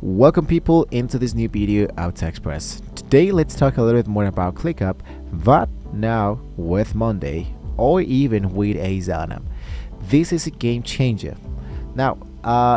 Welcome people into this new video out Express. Today let's talk a little bit more about ClickUp, but now with Monday or even with Asana. This is a game changer. Now,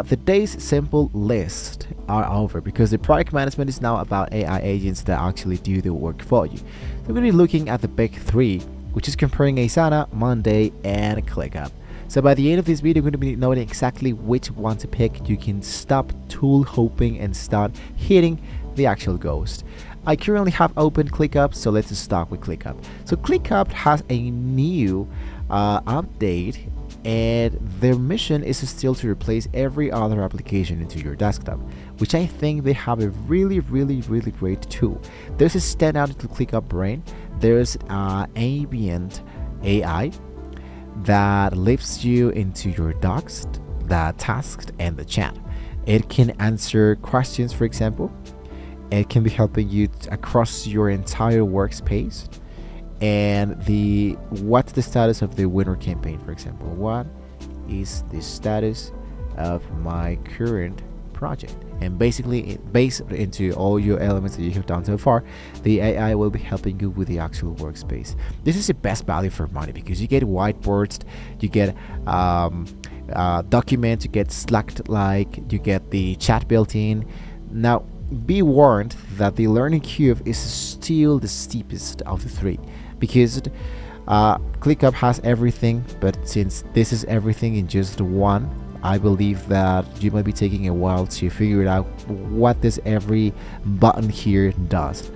the day's simple list are over because the product management is now about AI agents that actually do the work for you. So we're going to be looking at the big three, which is comparing Asana, Monday, and ClickUp. So by the end of this video, you're going to be knowing exactly which one to pick. You can stop tool hopping and start hitting the actual ghost. I currently have open ClickUp, so let's start with ClickUp. So ClickUp has a new update, and their mission is still to replace every other application into your desktop, which I think they have a really great tool. There's a standout to ClickUp brain. There's ambient AI that lifts you into your docs, the tasks, and the chat. It can answer questions, for example. It can be helping you across your entire workspace. And what's the status of the winter campaign, for example? What is the status of my current project? And basically, based into all your elements that you have done so far, the AI will be helping you with the actual workspace. This is the best value for money because you get whiteboards, you get documents, you get Slack, you get the chat built in. Now, be warned that the learning curve is still the steepest of the three because ClickUp has everything, but since this is everything in just one, I believe that you might be taking a while to figure it out what this every button here does.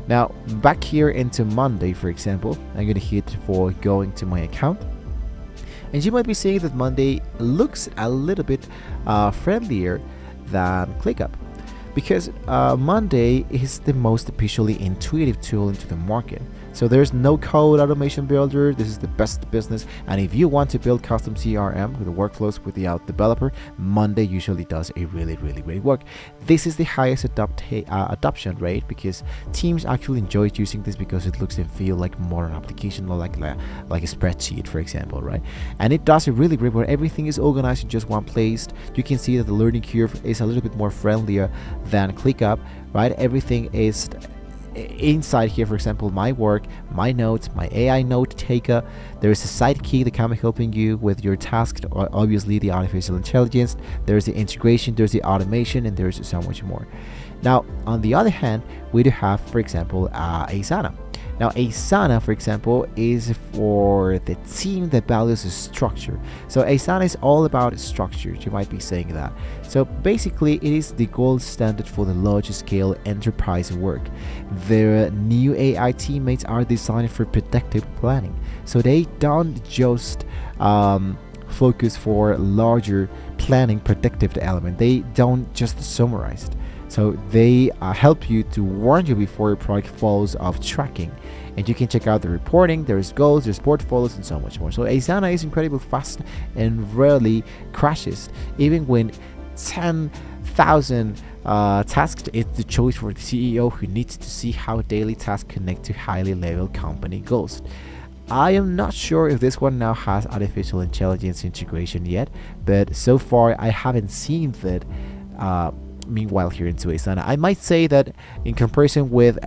Now, back here into Monday, for example, I'm going to hit for going to my account. And you might be saying that Monday looks a little bit friendlier than ClickUp, because Monday is the most visually intuitive tool into the market. So there's no code automation builder. This is the best business. And if you want to build custom CRM with the workflows without developer, Monday usually does a really great work. This is the highest adoption rate because teams actually enjoy using this because it looks and feel like modern application, or like a spreadsheet, for example, right? And it does a really great work. Everything is organized in just one place. You can see that the learning curve is a little bit more friendlier than ClickUp, right? Everything is inside here. For example, my work, my notes, my AI note taker. There is a sidekick that can be helping you with your tasks, or obviously the artificial intelligence. There's the integration, there's the automation, and there's so much more. Now, on the other hand, we do have, for example, Asana. Now, Asana, for example, is for the team that values structure. So Asana is all about structure. You might be saying that. So basically, it is the gold standard for the large-scale enterprise work. Their new AI teammates are designed for predictive planning. So they don't just focus for larger planning predictive element. They don't just summarize it. So they help you to warn you before your product falls off tracking. And you can check out the reporting, there's goals, there's portfolios, and so much more. So Asana is incredibly fast and rarely crashes. Even when 10,000 tasks, it's the choice for the CEO who needs to see how daily tasks connect to highly leveled company goals. I am not sure if this one now has artificial intelligence integration yet, but so far I haven't seen that. Meanwhile, here into Asana, I might say that in comparison with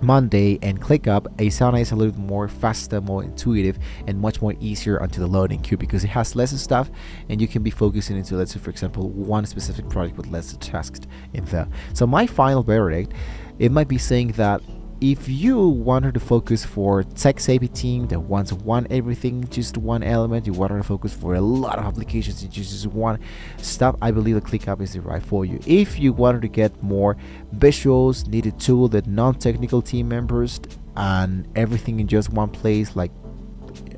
Monday and ClickUp, Asana is a little more faster, more intuitive, and much more easier onto the learning queue because it has less stuff, and you can be focusing into, let's say, for example, one specific project with less tasks in there. So my final verdict, it might be saying that if you wanted to focus for tech savvy team that wants everything, just one element, you wanted to focus for a lot of applications in just one stuff, I believe the ClickUp is the right for you. If you wanted to get more visuals, need a tool that non-technical team members and everything in just one place, like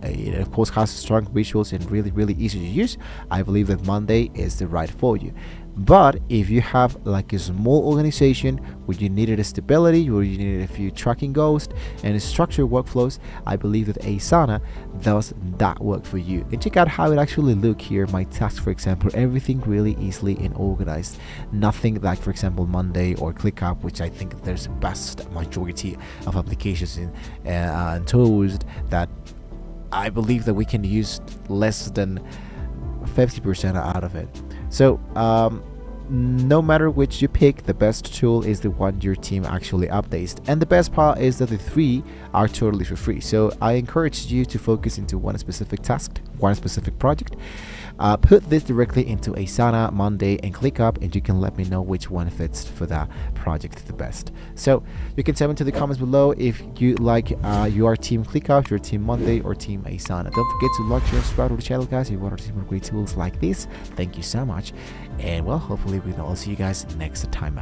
it of course has strong visuals and really easy to use, I believe that Monday is the right for you. But if you have like a small organization where you needed a stability, where you needed a few tracking goals and structured workflows, I believe that Asana does that work for you. And check out how it actually look here. My tasks, for example, everything really easily and organized. Nothing like, for example, Monday or ClickUp, which I think there's the best majority of applications and tools that I believe that we can use less than 50% out of it. So no matter which you pick, the best tool is the one your team actually updates. And the best part is that the three are totally for free. So I encourage you to focus into one specific task, one specific project. Put this directly into Asana, Monday, and ClickUp, and you can let me know which one fits for that project the best. So you can tell me to the comments below if you like your team ClickUp, your team Monday, or team Asana. Don't forget to like, share, and subscribe to the channel, guys. If you want to see more great tools like this, thank you so much. And well, hopefully we'll all see you guys next time.